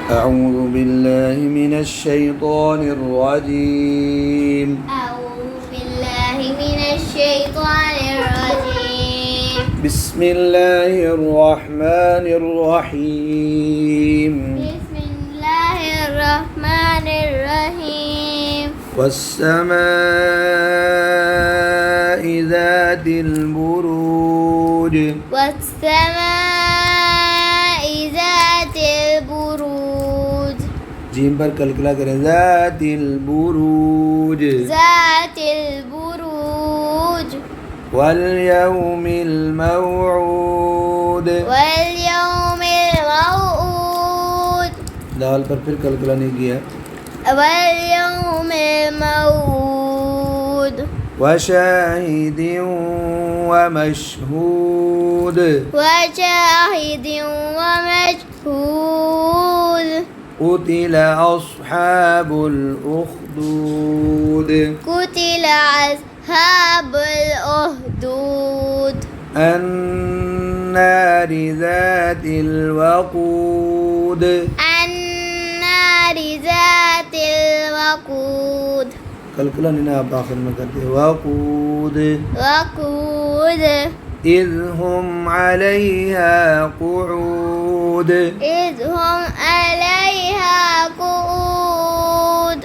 أعوذ بالله من الشيطان الرجيم. أعوذ بالله من الشيطان الرجيم. بسم الله الرحمن الرحيم. بسم الله الرحمن الرحيم. والسماء ذات البروج. والسماء ذات البروج. जीम पर कलकला करें ذات البروج. ذات البروج. واليوم الموعود. واليوم الموعود. दाल पर फिर कलकला नहीं किया. واليوم الموعود. وشاهد ومشهود. وشاهد ومشهود. قتل أصحاب الأخدود. قتل أصحاب الأخدود. النار ذات الوقود. النار ذات الوقود. कलकला नहीं ना आप आखिर में करते वक़ूद. وقود. إذ هم عليها قعود. إذ هم عليها قعود.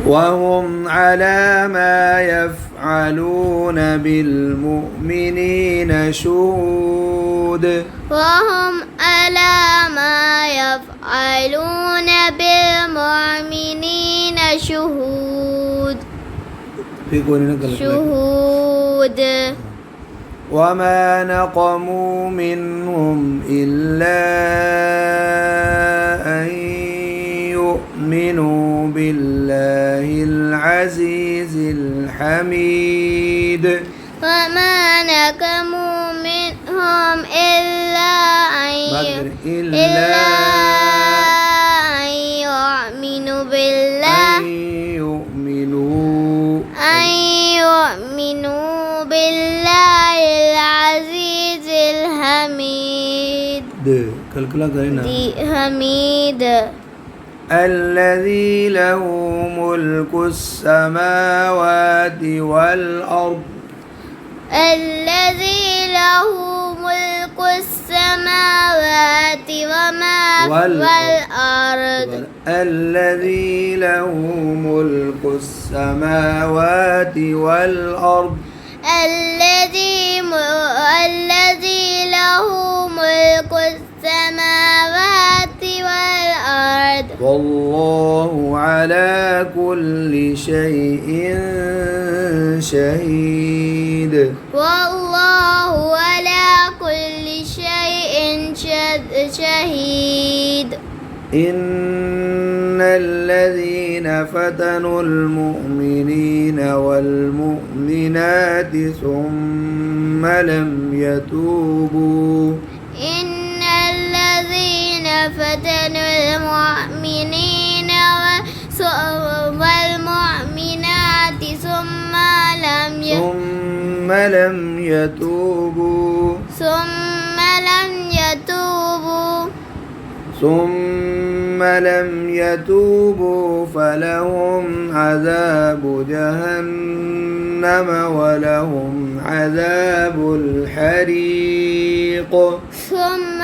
وهم على ما يفعلون بالمؤمنين شهود. وهم على ما يفعلون بالمؤمنين شهود. شهود. وما نقموا منهم إلا أن يؤمنوا بالله العزيز الحميد. وما نقموا منهم إلا أن يؤمنوا بالله. أن يؤمنوا بالله العزيز الحميد. कलकला करें ना. حميد. الذي له ملك السماوات والأرض. الذي له ملك السماوات والأرض. الذي له ملك السماوات والأرض. الذي له ملك السماوات والأرض. والله على كل شيء شهيد. والله على كل شيء شهيد. إن الذين فتنوا المؤمنين والمؤمنات ثم لم يتوبوا. إن الذين فتنوا المؤمنين والمؤمنات ثم لم يتوبوا فلهم عذاب جهنم ولهم عذاب الحريق. ثم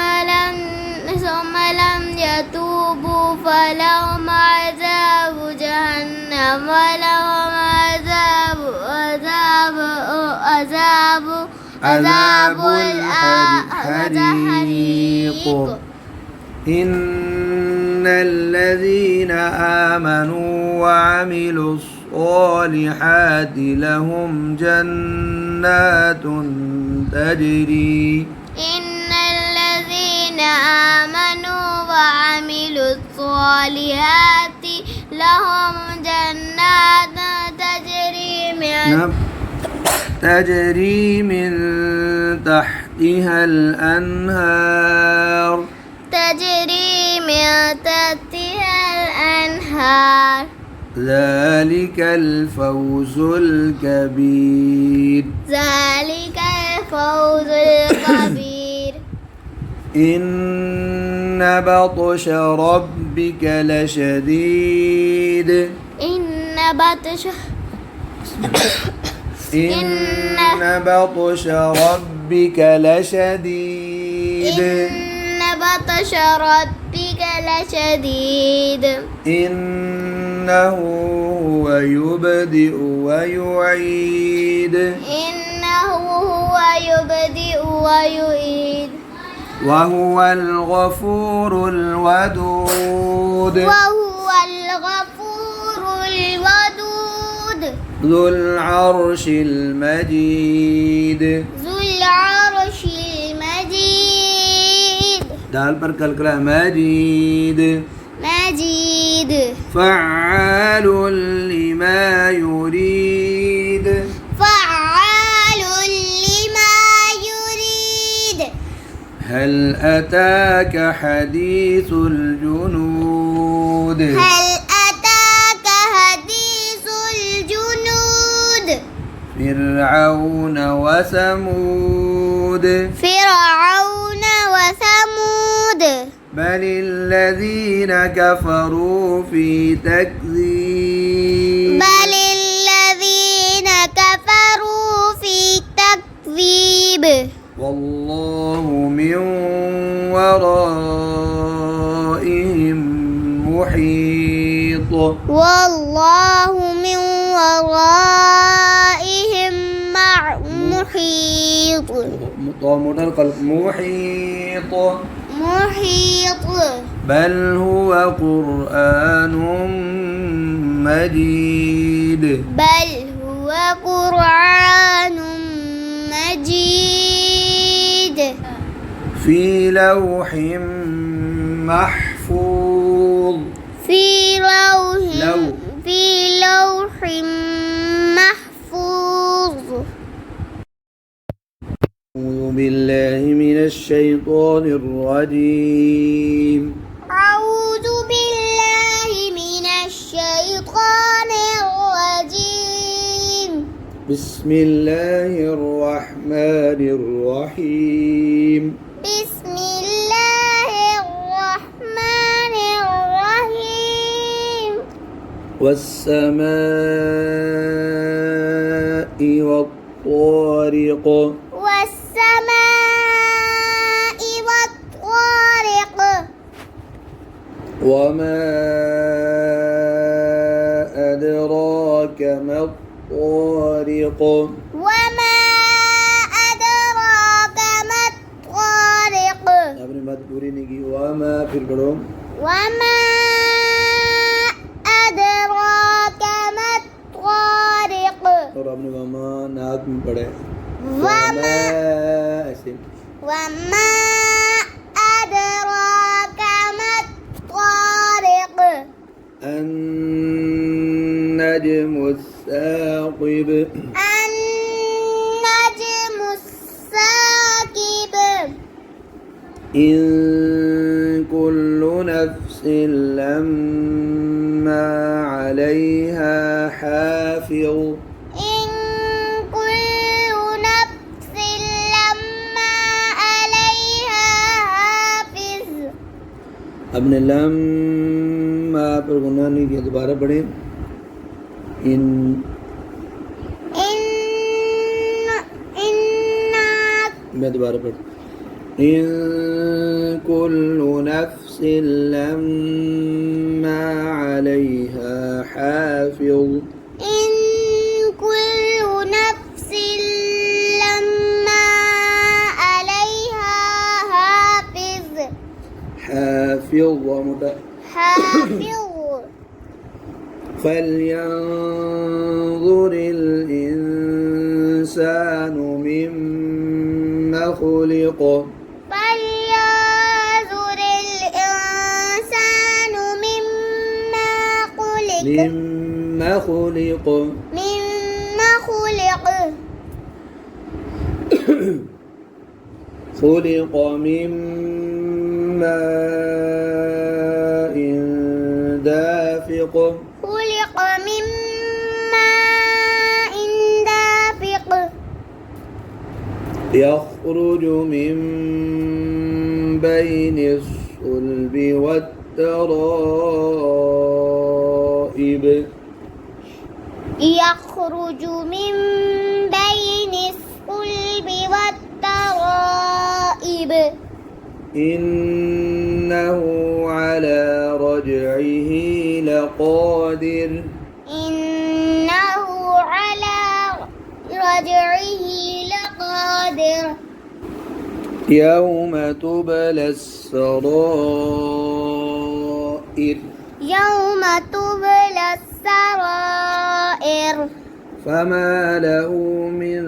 لم يتوبوا فلهم عذاب جهنم ولهم عذاب الحريق. إن الذين آمنوا وعملوا الصالحات لهم جنات تجري. إن الذين آمنوا وعملوا الصالحات لهم جنات تجري من تحتها الأنهار. ذلك الفوز الكبير. ذلك الفوز الكبير. إن بطش ربك لشديد إن بطش ربك لشديد إن بطش ربك لشديد إنه هو يبدئ ويعيد إنه هو يبدئ ويعيد وهو الغفور الودود وهو الغفور الودود ذو العرش المجيد ذو العرش المجيد दाल पर कलकला मजीद مجيد فعال لما يريد فعال لما يريد هل أتاك حديث الجنود هل أتاك حديث الجنود فرعون وثمود فرعون وثمود بل الذين كفروا في تكذيب بل الذين كفروا في تكذيب والله من ورائهم محيط والله من ورائهم محيط موتر قلب محيط محيط بل هو قرآن مجيد بل هو قرآن مجيد في لوح محفوظ في لوح لوح. في لوح محفوظ أعوذ بالله من الشيطان الرجيم أعوذ بالله من الشيطان الرجيم بسم الله الرحمن الرحيم بسم الله الرحمن الرحيم والسماء والطارق والسماء والطارق وما أدراك ما الطارق وما أدراك ما الطارق आपने बात पूरी नहीं की वमा फिर पढ़ो وما أدراك ما الطارق और आपने वमा नाक में पढ़े وما ऐसे وما أدراك ما الطارق النجم الثاقب النجم الثاقب إن كل نفس لما عليها حافظ إن كل نفس لما عليها حافظ अपने लम्मा पर गुनाह नहीं किया दोबारा पढ़े इन मैं दोबारा पढ़ इन कुल्लु नफ्सिन लम्मा अलैहा हाफिज़ إن كل نفس لما عليها حافظ حافظ حافظ فلينظر الإنسان مما خلق فلينظر الإنسان مما خلق مما خلق مما خلق خلق من ماء دافق خلق من ماء دافق يخرج يخرج من بين الصلب والترائب يخرج من بين الصلب والترائب إنه على رجعه لقادر إنه على رجعه لقادر يوم تبلى السرائر يوم تبلى السرائر فما له من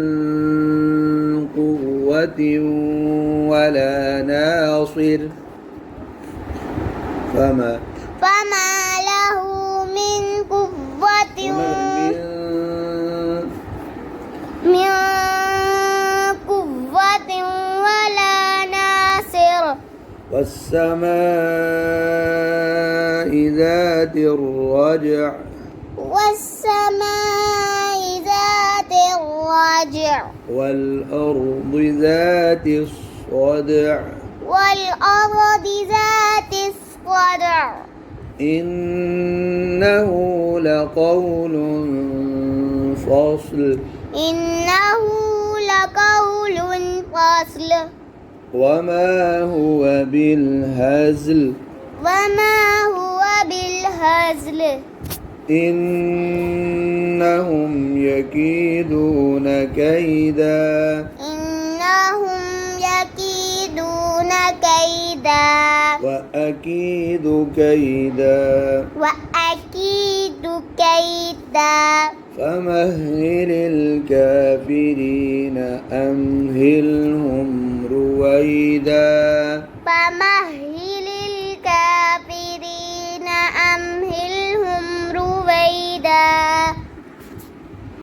قوة ولا ناصر فما له من قوة من قوة ولا ناصر والسماء ذات الرجع والسماء ذات الرجع والأرض ذات الصدع والأرض ذات الصدع إنه لقول فصل إنه لقول فصل وما هو بالهزل وما هو بالهزل إنهم يكيدون كيدا إنهم يكيدون كيدا وأكيد كيدا وأكيد كيدا فمهل الكافرين أمهلهم رويدا فما